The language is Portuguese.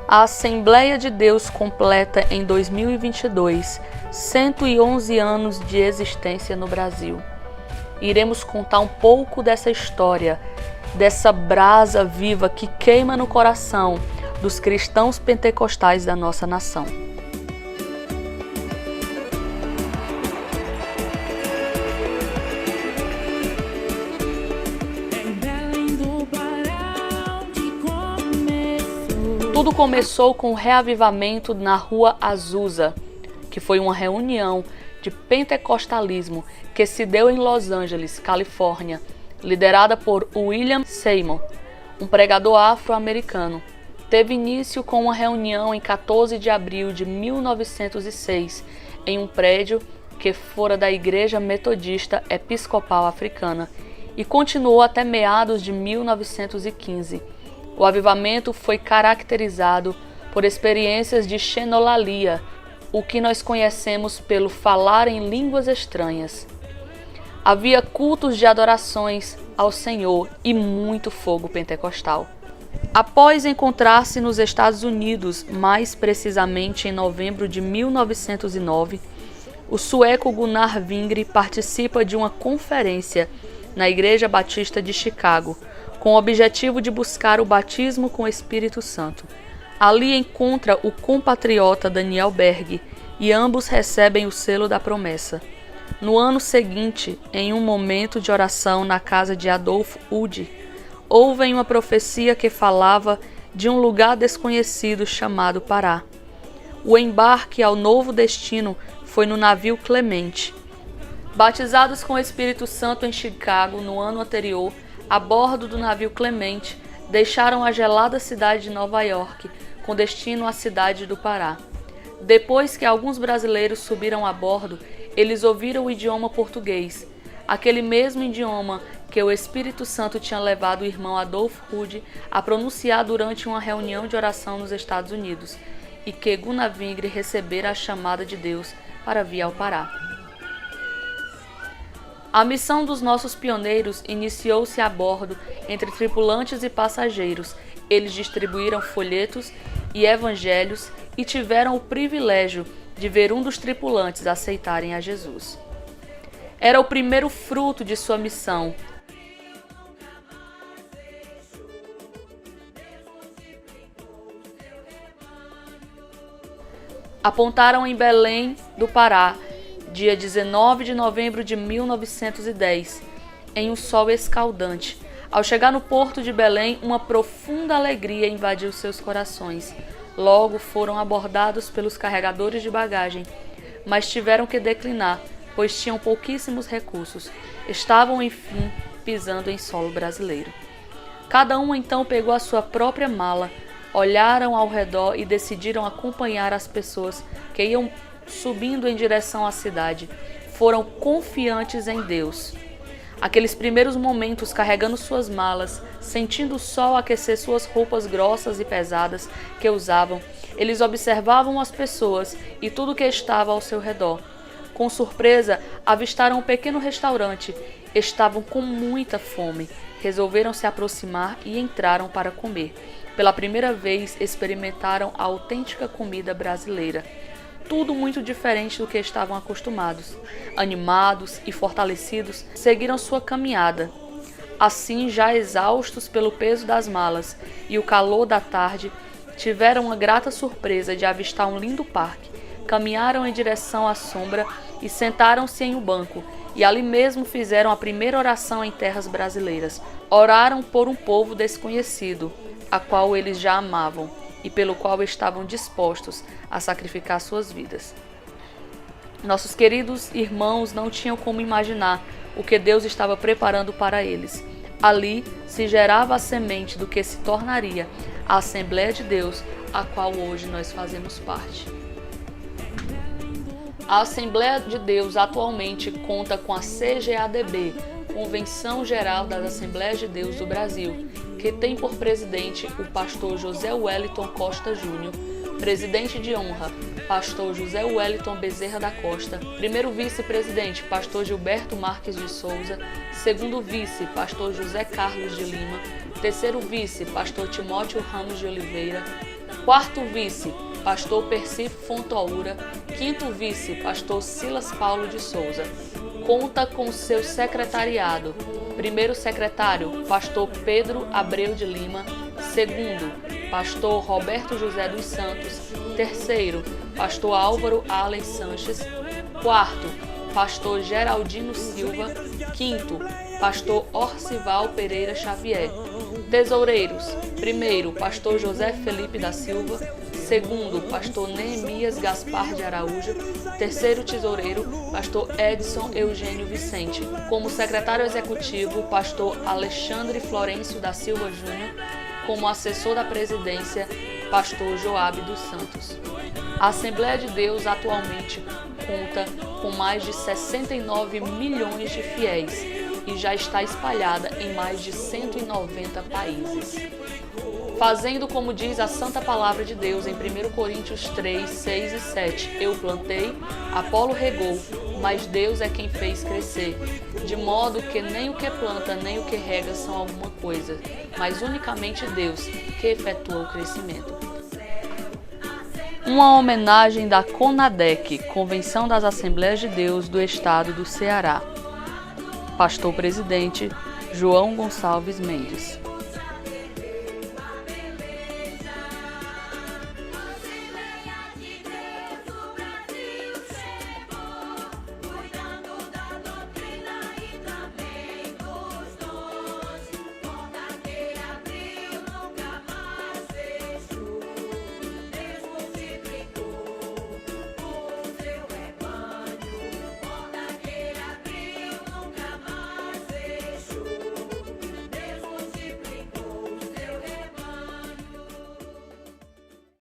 A Assembleia de Deus completa em 2022 111 anos de existência no Brasil. Iremos contar um pouco dessa história, dessa brasa viva que queima no coração dos cristãos pentecostais da nossa nação. Tudo começou com o reavivamento na Rua Azusa, que foi uma reunião de pentecostalismo que se deu em Los Angeles, Califórnia, liderada por William Seymour, um pregador afro-americano. Teve início com uma reunião em 14 de abril de 1906, em um prédio que fora da Igreja Metodista Episcopal Africana, e continuou até meados de 1915. O avivamento foi caracterizado por experiências de xenolalia, o que nós conhecemos pelo falar em línguas estranhas. Havia cultos de adorações ao Senhor e muito fogo pentecostal. Após encontrar-se nos Estados Unidos, mais precisamente em novembro de 1909, o sueco Gunnar Wingre participa de uma conferência na Igreja Batista de Chicago, com o objetivo de buscar o batismo com o Espírito Santo. Ali encontra o compatriota Daniel Berg e ambos recebem o selo da promessa. No ano seguinte, em um momento de oração na casa de Adolf Ude, ouvem uma profecia que falava de um lugar desconhecido chamado Pará. O embarque ao novo destino foi no navio Clemente. Batizados com o Espírito Santo em Chicago no ano anterior, a bordo do navio Clemente, deixaram a gelada cidade de Nova York, com destino à cidade do Pará. Depois que alguns brasileiros subiram a bordo, eles ouviram o idioma português, aquele mesmo idioma que o Espírito Santo tinha levado o irmão Adolf Ude a pronunciar durante uma reunião de oração nos Estados Unidos, e que Gunnar Wingre recebera a chamada de Deus para vir ao Pará. A missão dos nossos pioneiros iniciou-se a bordo entre tripulantes e passageiros. Eles distribuíram folhetos e evangelhos e tiveram o privilégio de ver um dos tripulantes aceitarem a Jesus. Era o primeiro fruto de sua missão. Apontaram em Belém do Pará, dia 19 de novembro de 1910, em um sol escaldante. Ao chegar no porto de Belém, uma profunda alegria invadiu seus corações. Logo foram abordados pelos carregadores de bagagem, mas tiveram que declinar, pois tinham pouquíssimos recursos. Estavam, enfim, pisando em solo brasileiro. Cada um então pegou a sua própria mala, olharam ao redor e decidiram acompanhar as pessoas que iam subindo em direção à cidade. Foram confiantes em Deus. Aqueles primeiros momentos carregando suas malas, sentindo o sol aquecer suas roupas grossas e pesadas que usavam, eles observavam as pessoas e tudo que estava ao seu redor. Com surpresa, avistaram um pequeno restaurante. Estavam com muita fome. Resolveram se aproximar e entraram para comer. Pela primeira vez, experimentaram a autêntica comida brasileira. Tudo muito diferente do que estavam acostumados. Animados e fortalecidos, seguiram sua caminhada. Assim, já exaustos pelo peso das malas e o calor da tarde, tiveram uma grata surpresa de avistar um lindo parque. Caminharam em direção à sombra e sentaram-se em um banco, e ali mesmo fizeram a primeira oração em terras brasileiras. Oraram por um povo desconhecido, a qual eles já amavam, e pelo qual estavam dispostos a sacrificar suas vidas. Nossos queridos irmãos não tinham como imaginar o que Deus estava preparando para eles. Ali se gerava a semente do que se tornaria a Assembleia de Deus, a qual hoje nós fazemos parte. A Assembleia de Deus atualmente conta com a CGADB, Convenção Geral das Assembleias de Deus do Brasil, que tem por presidente o pastor José Wellington Costa Júnior, presidente de honra, pastor José Wellington Bezerra da Costa, primeiro vice-presidente, pastor Gilberto Marques de Souza, segundo vice, pastor José Carlos de Lima, terceiro vice, pastor Timóteo Ramos de Oliveira, Quarto vice, pastor Percy Fontoura. Quinto vice, pastor Silas Paulo de Souza. Conta com seu secretariado. Primeiro secretário, pastor Pedro Abreu de Lima. Segundo, pastor Roberto José dos Santos. Terceiro, pastor Álvaro Alex Sanches. Quarto, pastor Geraldino Silva. Quinto, pastor Orcival Pereira Xavier. Tesoureiros, primeiro, pastor José Felipe da Silva. Segundo, pastor Neemias Gaspar de Araújo. Terceiro tesoureiro, pastor Edson Eugênio Vicente. Como secretário executivo, pastor Alexandre Florencio da Silva Júnior. Como assessor da presidência, pastor Joabe dos Santos. A Assembleia de Deus atualmente conta com mais de 69 milhões de fiéis e já está espalhada em mais de 190 países. Fazendo como diz a Santa Palavra de Deus em 1 Coríntios 3, 6 e 7. Eu plantei, Apolo regou, mas Deus é quem fez crescer. De modo que nem o que planta nem o que rega são alguma coisa, mas unicamente Deus que efetua o crescimento. Uma homenagem da CONADEC, Convenção das Assembleias de Deus do Estado do Ceará. Pastor Presidente João Gonçalves Mendes.